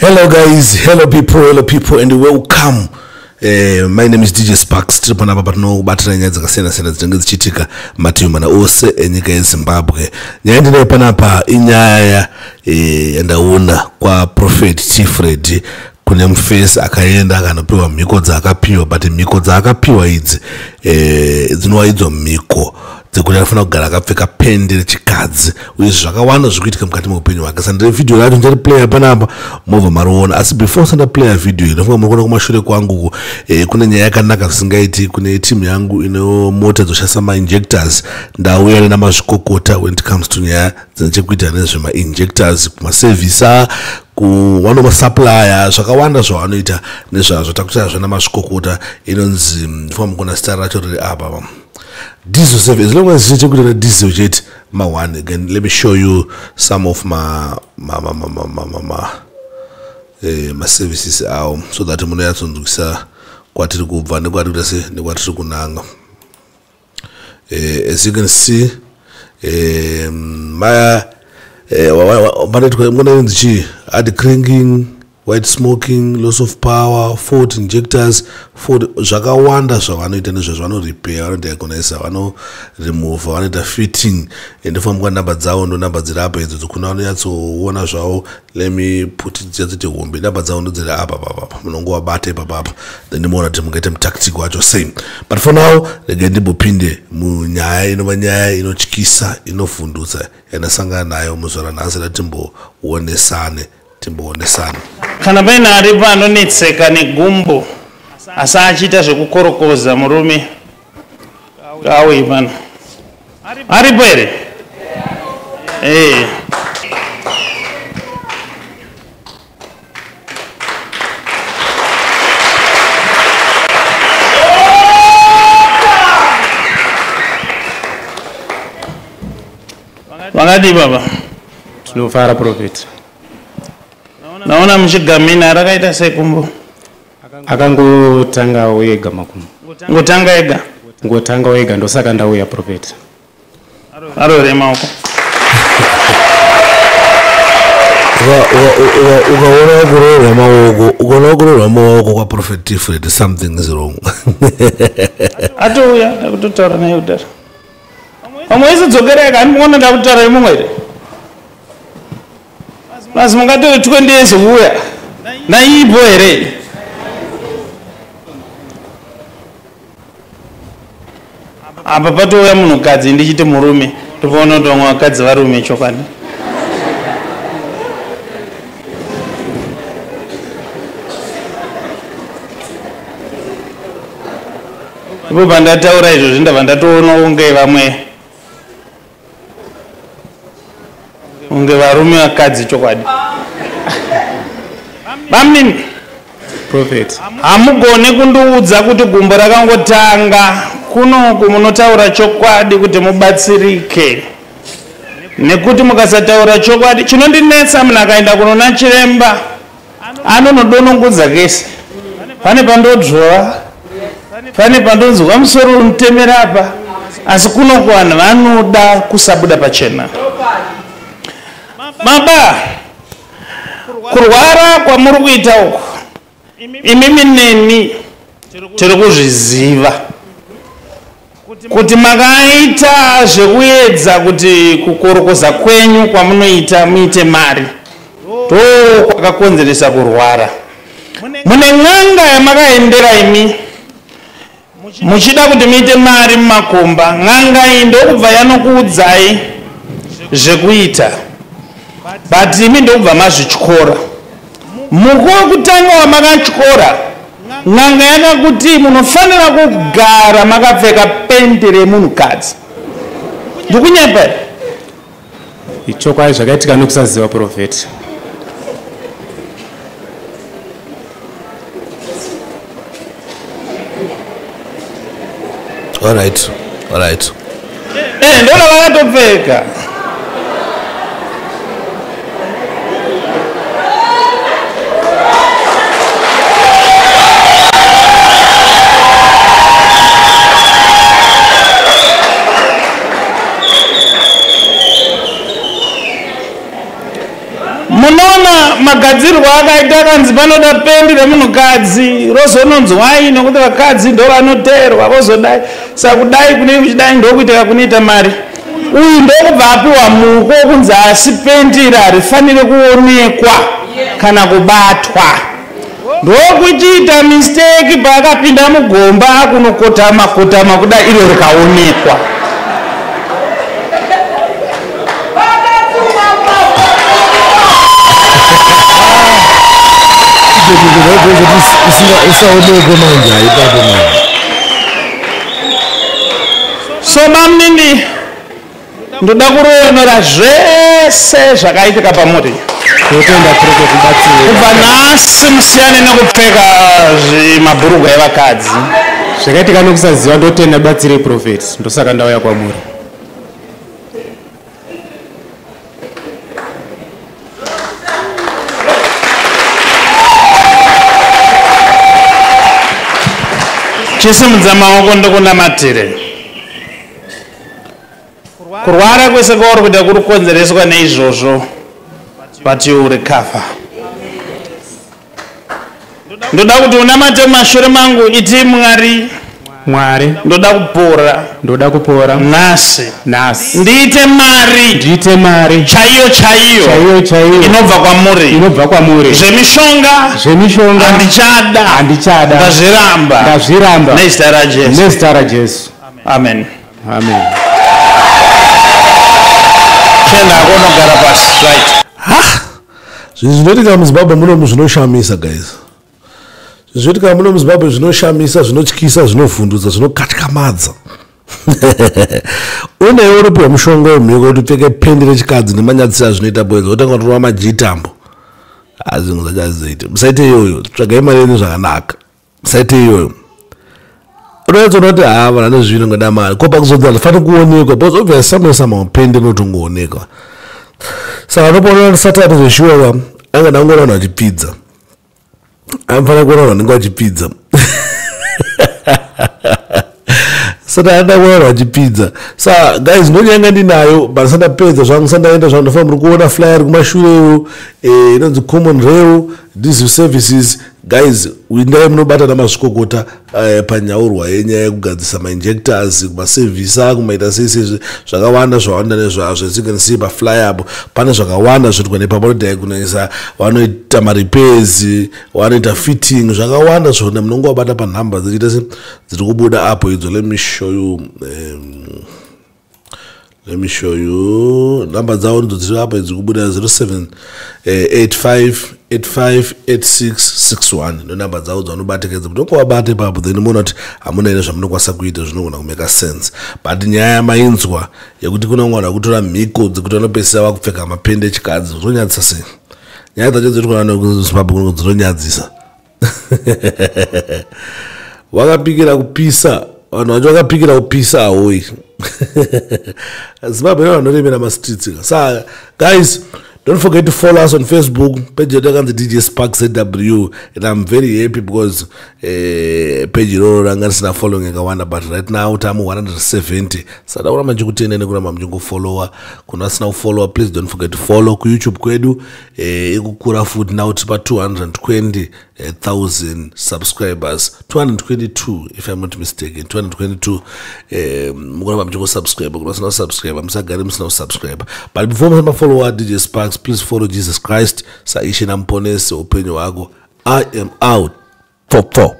Hello guys, hello people and welcome. My name is DJ Sparks. Tiripana baba batira nyaya dzakasiyana dzinenge dzichiitika mativi mana ose enyika yeZimbabwe. Nyaya ndinoyo panapa inyaya yandaona kwa Prophet Freddy kune mufesi akaenda akanopiwa mhiko dzaakapiwa, but mhiko dzaakapiwa idzi dzinova idzo mhiko dzekuti anofana kugara akapfeka pendi rechikadzi, uye zvakawanda zvikuitika mukati meupenyu hwake. Sandire video racho ndiri player panapa mobva mariona, asi before sanda player video ndinofunga murikuona kumashure kwangu kune nyaya yakanaka zvisingaiti. Kune timu yangu ine mota dzoshandisa ma-injectors. Ndauya namazvikokota when it comes to nyaya dzinechekuita nezvema-injectors kumaservisa kuvanomasuplya zvakawanda zvavanoita nezvazvo. Takuita zvanamazvikokota inonzi ndifunga mukona zita racho riri apa diesel service. As long as you take the diesel jet my one again, let me show you some of my services out so that muno yatsonzukisa kwatiri kubva nekwatiri se nekwatiri kunanga. As you can see my hard cranking, white smoking, loss of power, fault injectors, fault zvakawanda zvavanoita nezvezvano repair, vanodiagonisa, vano remove, vanoita fitting. And if I'm going to namba ndo namba dziri apa idzo dzokuna vanonyatsoona zvavo. Let me put it dzati hombe namba dzavo ndo dziri apa papa munongowabata ipapa, then ndimoona kuti mungaita mutactic wacho same. But for now regai ndimbopinde munyaya inova nyaya inotyisa inovhundutsa yandasangana nayo muzuva ranhasi ratimbowonesane. Kana paine aripo anonetseka negumbo asi achiita zvekukorokoza murume auye pano. Aripo here? Vakadi baba? Tinofara Prophet. Naona mchigamina rakaita sekumbo. Akangotanga wega makumbo. Ngotanga ega? Ngotanga wega ndosaka ndauya Prophet. Arore maoko. Ukaona kurora maoko kwa Prophet Freddy, something is wrong. Atouya ndakutotaura naye kudhara. Pamwe dzokereka andikuona ndakutaura nemumwe here. Basi mungatori 20 years uya naipo here. Apa patouya munhukadzi ndichiti murume, topaona kuti vamwe vakadzi varume chokwadi. Ipo pandataura izvozvi ndabva ndatoona unge varume vakadzi chokwadi. Bamini Prophet, hamugone kundiudza kuti gumbo rakangotanga kunoku munotaura chokwadi kuti mubatsirike, nekuti mukasataura chokwadi chinondinetsa munhu akaenda kunona chiremba anonodonongudza kese. Pane pandodzvova, pane pandonzwa musoro unotemera apa, asi kunoku vanhu vanoda kusabuda pachena. Baba, kurwara kwamuri kuita uku imimi neni tiri kuzviziva kuti makaita zvekuedza kuti kukorokoza kwenyu kwamunoita muite mari ndo kwakakonzeresa kurwara. Mune n'anga yamakaendera imi muchida kuti muite mari mumakomba. N'anga iyi ndokubva yanokuudzai zvekuita, but imi ndokubva mazvityora. Mukuwo wekutanga wamakatyora, n'anga yakakuti munofanira kugara makapfeka pendi remunhukadzi. Ndikunyepa ichokwadi zvakaitika nokusaziva Prophet. All right. Ndona vakatopfeka. Munoona magadzirwo akaita akanzi panoda pendi remunhukadzi rozononzwai nokuti vakadzi ndo vanoteerwa vozodai sakudai kune kuchidai ndokuitira kunoita mari uyu ndokubva apiwa muko kunzi asi pendi iri harifaniri kuonekwa kana kubatwa ndokuchiita misteki paakapinda mugomba kunokotama kotama kuda iro rikaonekwa. So mamnini ndoda kuronora zvese zvakaitika pamuri kubva nhasi musiyane nekupfeka mabhurugwa evakadzi zvakaitika nokusaziva ndotenda batsire profeti ndosaka ndauya kwamuri. chisimudza maoko ndokunamatire. Kurwara kwese kwauri kuita kuri kukonzereswa neizvozvo but you recover. Ndoda kuti unamate mashure mangu iti Mwari ndoda kupora nhasi ndiite mari chaiyo inobva kwamuri zvemishonga handichada ndazviramba nezita raJesu. Amen. Akonogara pasi right. Zvinoitika muZimbabwe muno zvinoshamisa guys. Zvinoitika muno muZimbabwe zvinoshamisa, zvinotyisa, zvinovhundutsa, zvinokatyamadza. Unewo uripiwa mushonga wemhiko kuti upfeke pendi rechikadzi nemanyadzisira zvinoita boys wotanga kutorwa majitambo. Zvinhu zvachazoita. Musaite iyoyo, tsvagai mari yenyu zvakanaka. Musaite iyoyo. Unozoona kuti vana nezvino ngoda mari kopa kuzodza zvifanira kuonekwa because obviously samesa mapendi notongoonekwa. Saka unopoona Saturday zveshuwa anga ndangona vanhu vachipidza. Amfanira kuona vanhu vachipidza. Saka ndangona vanhu vachipidza. Saka guys ndonyanga ndinayo but sandapedza zvangu sandaenda zvangu ndofamba muri kuona flyer kumashure inonzi common rail diesel services. Guys, windai munobata namazvikokota panyaurwa yenyaya yekugadzisa mainjectors kumasevhisa kumaita sese zvakawanda zvawanda nezvazvo zvisinganisi pafly up pane zvakawanda zvirikwa nepaborodhai kunoisa vanoita marepairs vanoita fitting zvakawanda zvona munongo wabata panhamba dzichiita dziri kubuda apo idzo. Let me show you. Number dzavo ndidzo dziri apa dziri kubuda 0785858661 ndo namba dzavo dzanobatekedza kuti ukawabate papo then muona kuti hamuna ine zvamunokwanisa kuita zvinogona kumeka sense. But nyaya yamainzwa yekuti kuna mwana kutora mhiko dzekuti vanopedzisa vakupfeka mapendi echikadzi zvinonyadzisa sei. Nyaya dzacho dziri kuona kuZimbabwe dzinonyadzisa. Wakapikira kupisa vanhu vacho vakapikira kupisa ahoyi. Zimbabwe vanoremera mastreets. So guys, don't forget to follow us on Facebook page yakanzi DJ Sparks ZW, and I'm very happy because page roro ranga risina following yakawanda but right now tamu 170. Saka ura manjikutene nekuramba mchingofollowa kuna asina kufollowa please don't forget to follow ku YouTube kwedu ikukura futhi now tipa 220,000 subscribers, 222 if I'm not mistaken, 222 mukuramba mchingo subscribe kuna asina subscribe musagari musina subscribe. But before msamba follow DJ Sparks, please follow Jesus Christ. Saishe na mponese upenyo wako. I am out. 4.